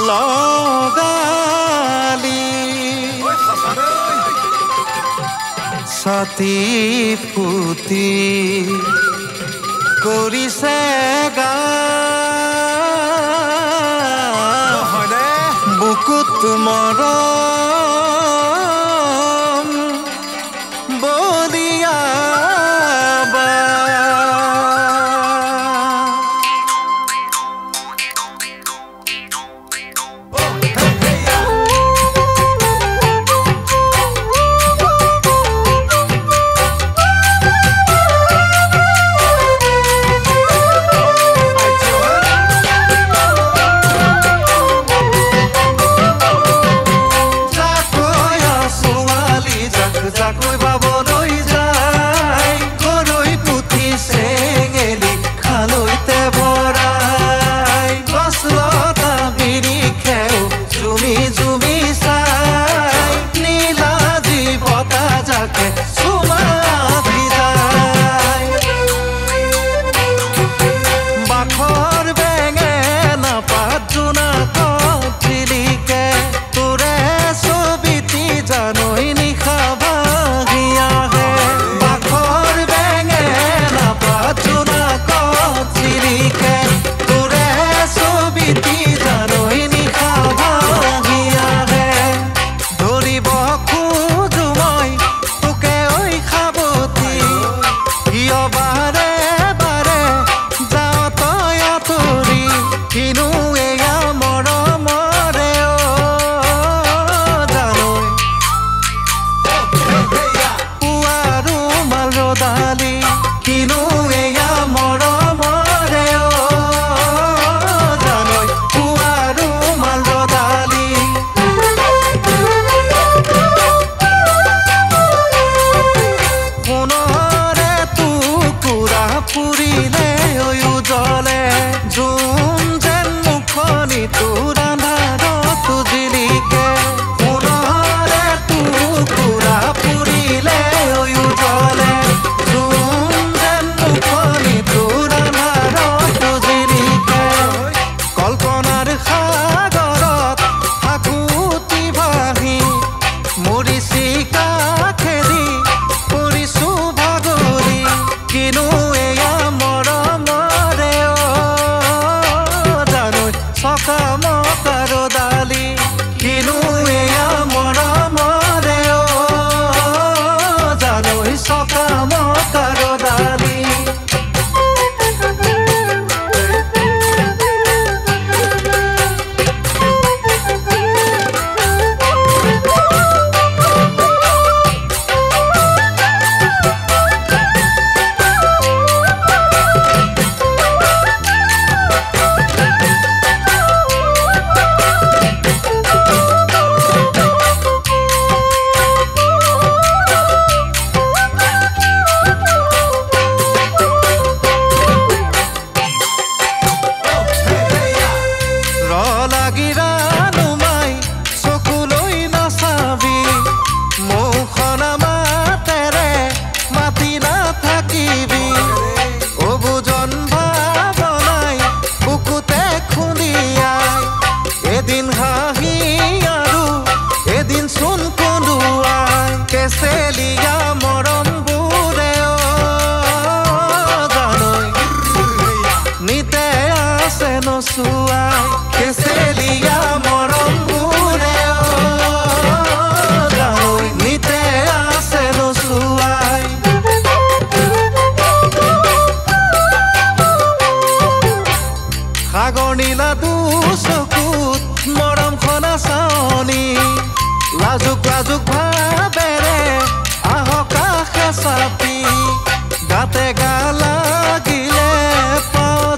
লগালি ছাতি ফুটি কৰিছে গা বুকুত মৰম বলিয়াবা জাকৈ বাবলৈ যায় গৰৈ পুঠি চেঙেলি খালৈতে ভৰাই গছ লতা বিৰিখেও জুমি জুমি চাই নীলাজী বতাহ জাকে চুমা ভিজাই বাখৰ বেঙেনা পাত জোনাকত জিলিকে তোৰে ছবিটি জানৈ নিশা কিনো এয়া মৰমৰে জানৈ পুৱাৰো মাল ৰদালি সোণৰে টুকুৰা পুৰিলে উজলে জোন যেন মুখনি তোৰ আন্ধাৰত জিলিকে সোণৰে টুকুৰা পুৰিলে উজলে কল্পনাৰ সাগৰত হাকুতি ভাহি মৰিচিকা খেদি পৰিছো ভাগৰি কিনো এয়া মৰমৰে জানৈ চকা মকাৰ দালি কিনো এয়া মৰমৰে জানৈ চকা মকাৰ দালি এদিন হাঁহি আৰু এদিন চোন কন্দুৱাই কেচেলিয়া মৰমবোৰে জানৈ নিতে আছে নচুৱাই কেচেলিয়া মৰমবোৰে জানৈ নিতে আছে নচুৱাই সাগৰ নীলা দুচকুত মৰম খনা চাৱনি লাজুক লাজুক ভাবেৰে আহক কাষে চাপি গাতে গা লাগিলে পাওঁ